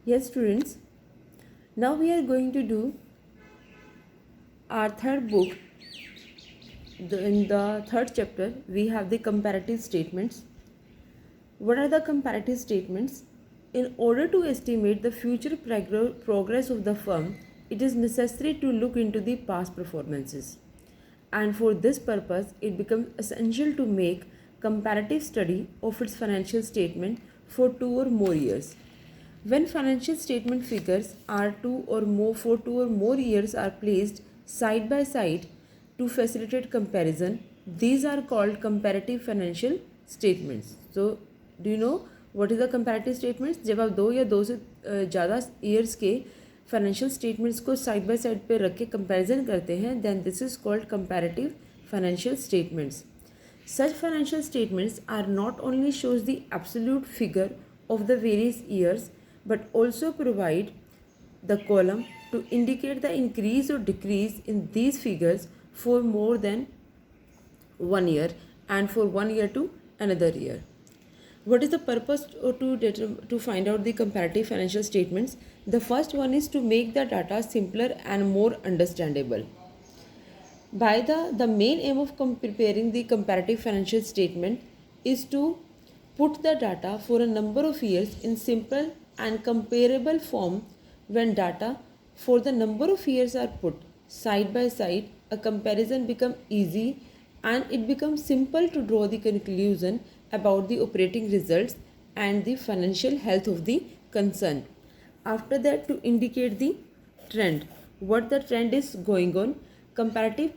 Yes, students. Now we are going to do our third book. In the third chapter, we have the comparative statements. What are the comparative statements? In order to estimate the future progress of the firm, it is necessary to look into the past performances. And for this purpose, it becomes essential to make comparative study of its financial statement for 2 or more years. When financial statement figures are for 2 or more years are placed side by side to facilitate comparison, these are called comparative financial statements. So, do you know what is the comparative statements? जब आप 2 या 2 से ज़्यादा years के financial statements को side by side पे रख के कंपैरिजन करते हैं, then this is called comparative financial statements. Such financial statements are not only shows the absolute figure of the various years but also provide the column to indicate the increase or decrease in these figures for more than 1 year and for 1 year to another year. What is the purpose to find out the comparative financial statements? The first one is to make the data simpler and more understandable. By the main aim of preparing the comparative financial statement is to put the data for a number of years in simple and comparable form. When data for the number of years are put side by side, a comparison becomes easy and it becomes simple to draw the conclusion about the operating results and the financial health of the concern. After that, to indicate the trend, what the trend is going on, comparative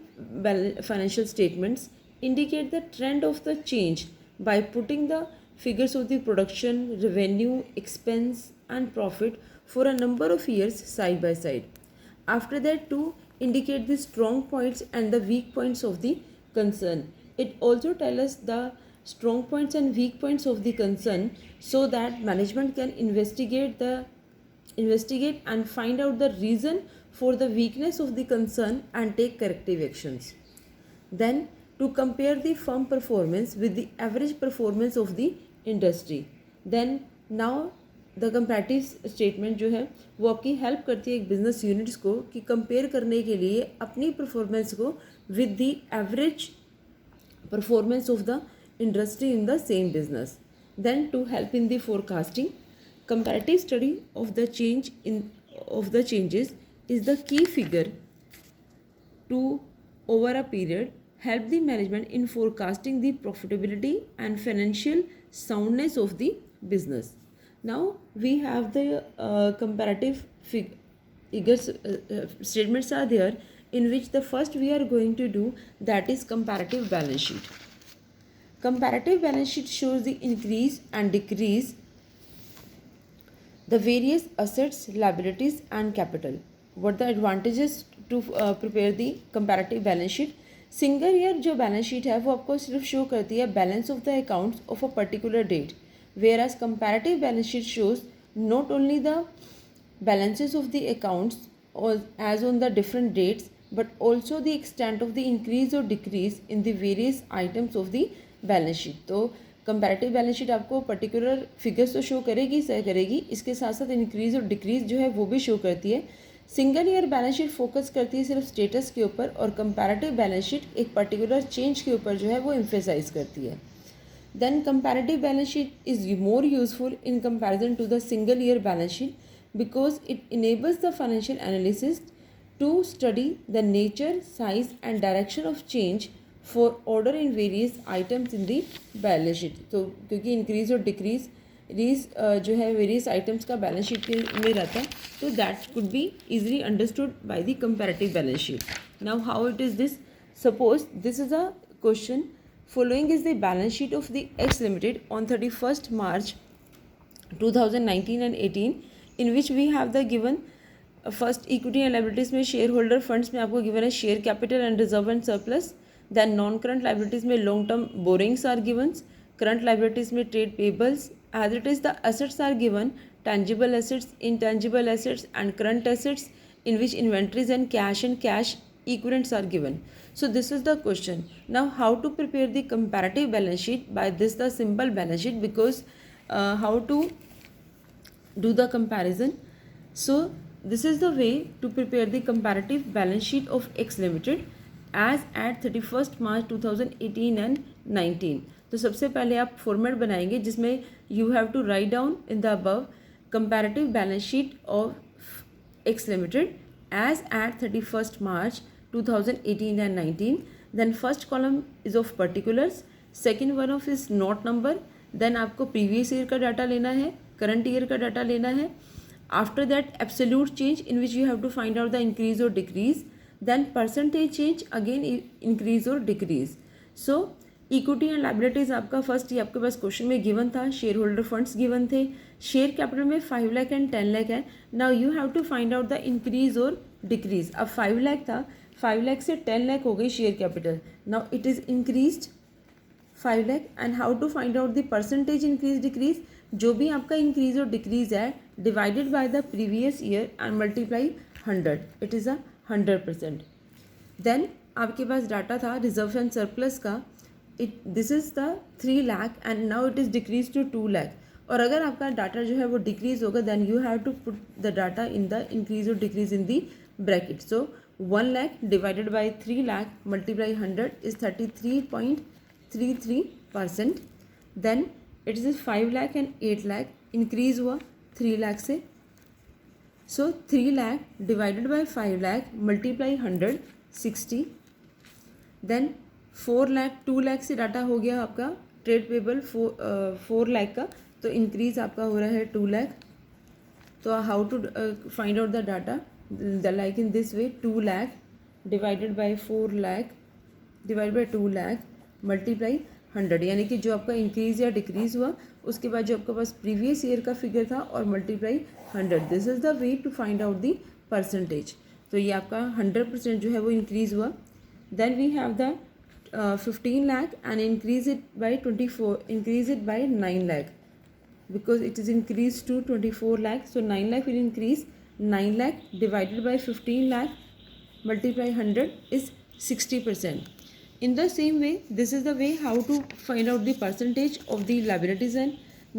financial statements indicate the trend of the change by putting the figures of the production, revenue, expense and profit for a number of years side by side. After that, to indicate the strong points and the weak points of the concern. It also tells us the strong points and weak points of the concern so that management can investigate and find out the reason for the weakness of the concern and take corrective actions. Then, to compare the firm performance with the average performance of the industry. Then now the comparative statement जो है वो आपकी help करती है एक business units को कि compare करने के लिए अपनी परफॉर्मेंस को with the average performance of the industry in the same business. Then to help in the forecasting, comparative study of the changes is the key figure to over a period help the management in forecasting the profitability and financial soundness of the business. Now we have the comparative figures statements are there, in which the first we are going to do, that is comparative balance sheet. Comparative balance sheet shows the increase and decrease the various assets, liabilities and capital. What the advantages to prepare the comparative balance sheet? Single year जो balance sheet है वो आपको सिर्फ show करती है balance of the accounts of a particular date, whereas comparative balance sheet shows not only the balances of the accounts as on the different dates but also the extent of the increase or decrease in the various items of the balance sheet. तो comparative balance sheet आपको particular figures तो show करेगी करेगी, इसके साथ साथ increase और decrease जो है वो भी शो करती है. Single year balance sheet focus करती है सिर्फ स्टेटस के ऊपर और कंपैरेटिव बैलेंस शीट एक पर्टिकुलर चेंज के ऊपर जो है वो एम्फेसाइज करती है. Then comparative balance sheet is more useful in comparison to the single year balance sheet because it enables the financial analysis to study the nature, size and direction of change for order in various items in the balance sheet. तो क्योंकि increase और decrease जो है various items का balance sheet में रहता है, तो that could be easily understood by the comparative balance sheet. Now how it is this? Suppose this is a question. Following is the balance sheet of the X Limited on 31st March 2019 and 18, in which we have the given first equity and liabilities में shareholder funds में आपको given है share capital and reserve and surplus. Then non current liabilities में long term borrowings are givens. Current liabilities में trade payables. As it is the assets are given tangible assets, intangible assets and current assets, in which inventories and cash equivalents are given. So this is the question. Now how to prepare the comparative balance sheet? By this the simple balance sheet, because how to do the comparison. So this is the way to prepare the comparative balance sheet of X Limited as at 31st March 2018 and 19. तो सबसे पहले आप format बनाएंगे जिसमें you have to write down in the above comparative balance sheet of X Limited as at 31st March 2018 and 19. Then first column is of particulars, second one of is note number, then आपको previous year का data लेना है, current year का data लेना है. After that absolute change in which you have to find out the increase or decrease, then percentage change again increase or decrease. So equity and liabilities आपका first ये आपके पास question में given था, shareholder funds given थे, share capital में 5 lakh and 10 lakh है. Now you have to find out the increase और डिक्रीज. अब 5 लाख था, 5 लाख से 10 लाख हो गई share capital. Now it is increased 5 lakh and how to find out the percentage increase decrease. जो भी आपका इंक्रीज और डिक्रीज है divided by the previous year and multiply 100. It is a 100%. Then आपके पास डाटा था रिजर्व एंड सरप्लस का. This is the 3 lakh and now it is decrease to 2 lakh. और अगर आपका डाटा जो है वो डिक्रीज होगा then you have to put the data in the increase और decrease in the bracket. So 1 lakh divided by 3 lakh multiply 100 is 33.33%. Then it is 5 lakh and 8 lakh increase हुआ 3 लाख से. So 3 lakh divided by 5 lakh multiply 100 60. Then 4 lakh 2 lakh से data हो गया आपका trade payable 4 lakh का, तो increase आपका हो रहा है 2 लाख. तो how to find out the data the like in this way. 2 lakh divided by 4 lakh divide by 2 lakh multiply 100, यानी कि जो आपका इंक्रीज या डिक्रीज हुआ उसके बाद जो आपके पास प्रीवियस ईयर का फिगर था और multiply 100. This is the way to find out the percentage. तो ये आपका 100% जो है वो इंक्रीज हुआ. Then we have the 15 lakh and increase it by 9 lakh because it is increased to 24 lakh. So 9 lakh will increase. 9 lakh divided by 15 lakh multiply 100 is 60%. In the same way, this is the way how to find out the percentage of the liabilities. And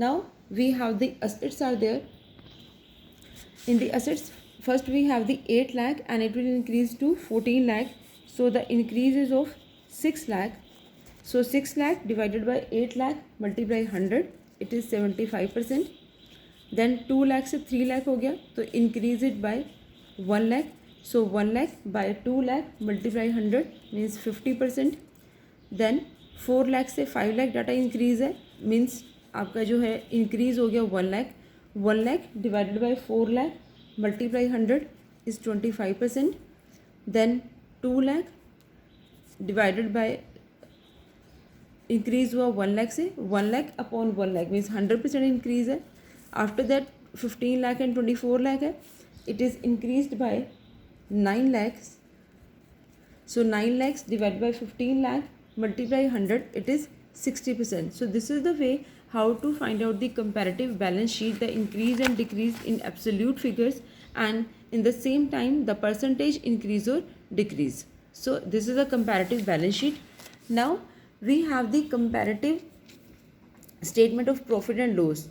now we have the assets are there. In the assets, first we have the 8 lakh and it will increase to 14 lakh. So the increase is of 6 lakh. So 6 lakh divided by 8 lakh multiply 100, it is 75%. Then 2 lakh से 3 lakh हो गया तो increase it by 1 lakh. So 1 lakh by 2 lakh multiply 100 means 50%. Then 4 lakh से 5 lakh data increase है means आपका जो है increase हो गया 1 lakh. 1 lakh divided by 4 lakh multiply 100 is 25%. Then 2 lakh divided by increase हुआ 1 lakh से 1 lakh upon 1 lakh means 100% increase है. After that 15 lakh and 24 lakh है. It is increased by 9 lakhs. So 9 lakhs divided by 15 lakh multiply 100, it is 60%. So this is the way how to find out the comparative balance sheet, the increase and decrease in absolute figures, and in the same time the percentage increase or decrease. So this is a comparative balance sheet. Now we have the comparative statement of profit and loss.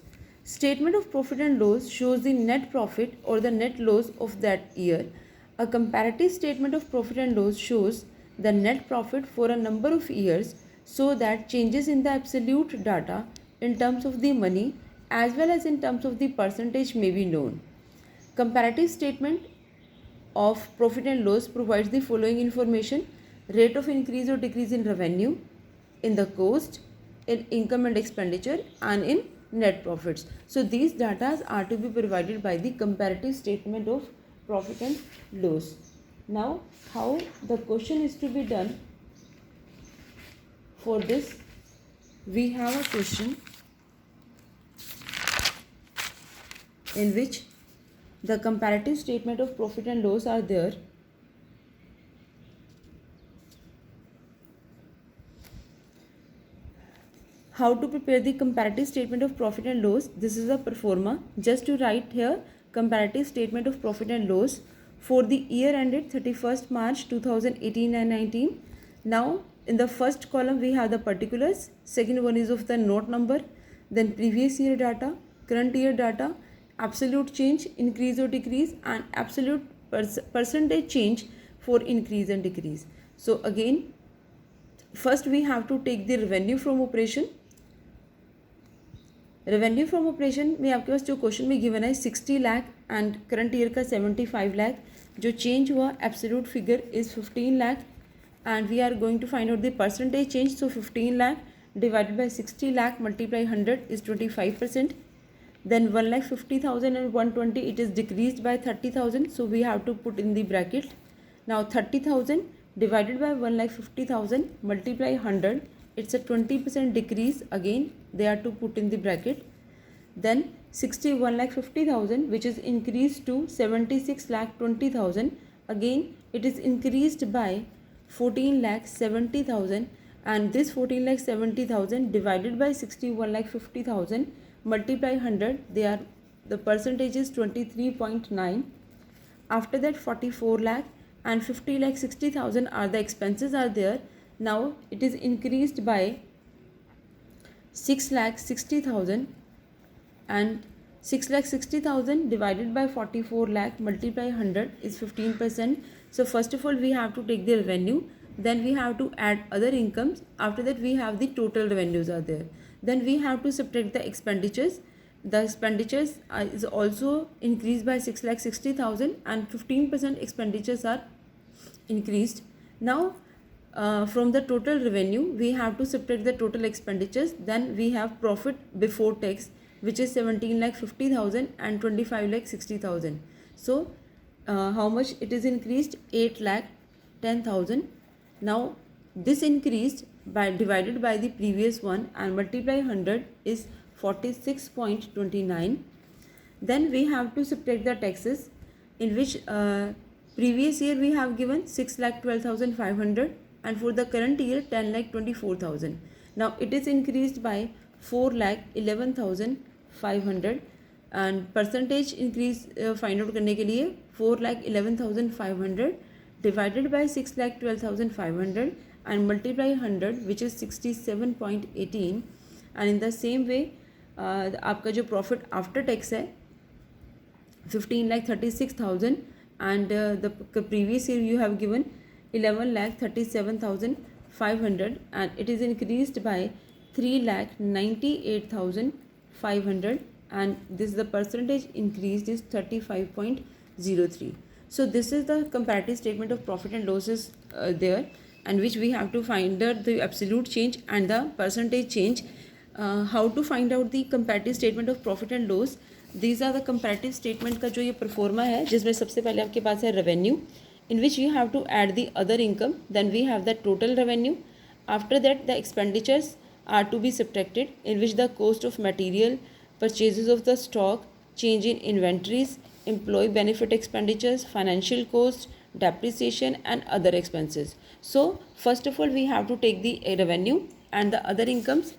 Statement of profit and loss shows the net profit or the net loss of that year. A comparative statement of profit and loss shows the net profit for a number of years so that changes in the absolute data in terms of the money as well as in terms of the percentage may be known. Comparative statement of profit and loss provides the following information: rate of increase or decrease in revenue, in the cost, in income and expenditure, and in net profits. So these data are to be provided by the comparative statement of profit and loss. Now how the question is to be done? For this we have a question in which the comparative statement of profit and loss are there. How to prepare the comparative statement of profit and loss? This is a pro forma. Just to write here comparative statement of profit and loss for the year ended 31st March 2018 and 19. Now in the first column we have the particulars, second one is of the note number, then previous year data, current year data, absolute change, increase or decrease, and absolute percentage change for increase and decrease. So again, first we have to take the revenue from operation. Revenue from operation में आपके पास जो question में given है 60 lakh and current year का 75 लाख. जो change हुआ absolute figure is 15 lakh and we are going to find out the percentage change. So 15 lakh divided by 60 lakh multiply 100 is 25%. Then 1,50,000 and 120, it is decreased by 30,000. So we have to put in the bracket. Now 30,000 divided by 1,50,000 multiply 100, it's a 20% decrease. Again they are to put in the bracket. Then 61,50,000 which is increased to 76,20,000. Again it is increased by 14,70,000. And this 14,70,000 divided by 61,50,000 multiply 100, they are, the percentage is 23.9. After that 44 lakh and 50,60,000 are the expenses are there. Now it is increased by 6,60,000 and 6,60,000 divided by 44 lakh multiply 100 is 15%. So first of all we have to take the revenue. Then we have to add other incomes. After that we have the total revenues are there. Then we have to subtract the expenditures. The expenditures is also increased by 6,60,000 and 15% expenditures are increased. Now from the total revenue we have to subtract the total expenditures. Then we have profit before tax which is 17,50,000 and 25,60,000. So how much it is increased? 8,10,000. Now this increased by divided by the previous one and multiply 100 is 46.29. Then we have to subtract the taxes, in which previous year we have given 6,12,500 and for the current year 10,24,000. Now it is increased by 4,11,500 and percentage increase find out करने के लिए 4,11,500 divided by 6,12,500 and multiply 100 which is 67.18. and in the same way आपका जो profit after tax है 15,36,000 and the previous year you have given 11,37,500 and it is increased by 3,98,500 and this the percentage increased is 35.03. So this is the comparative statement of profit and losses there, and which we have to find out the absolute change and the percentage change. How to find out the comparative statement of profit and loss? These are the comparative statement का जो ये pro forma है जिसमें सबसे पहले आपके पास है revenue, in which you have to add the other income. Then we have the total revenue. After that the expenditures are to be subtracted, in which the cost of material, purchases of the stock, change in inventories, employee benefit expenditures, financial costs, depreciation and other expenses. So first of all we have to take the revenue and the other incomes.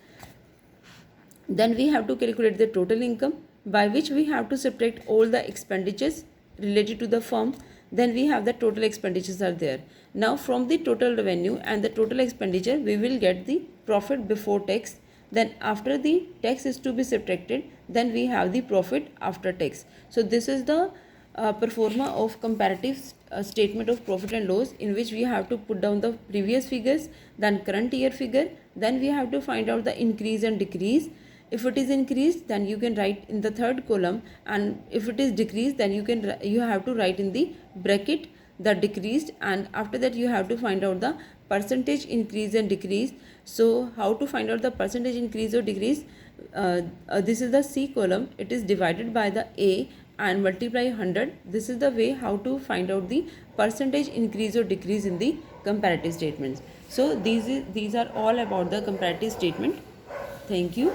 Then we have to calculate the total income, by which we have to subtract all the expenditures related to the firm. Then we have the total expenditures are there. Now from the total revenue and the total expenditure we will get the profit before tax. Then after the tax is to be subtracted, then we have the profit after tax. So this is the performa of comparative statement of profit and loss, in which we have to put down the previous figures, then current year figure. Then we have to find out the increase and decrease. If it is increased, then you can write in the third column, and if it is decreased, then you have to write in the bracket the decreased, and after that you have to find out the percentage increase and decrease. So how to find out the percentage increase or decrease? This is the C column. It is divided by the A and multiply 100. This is the way how to find out the percentage increase or decrease in the comparative statements. So these are all about the comparative statement. Thank you.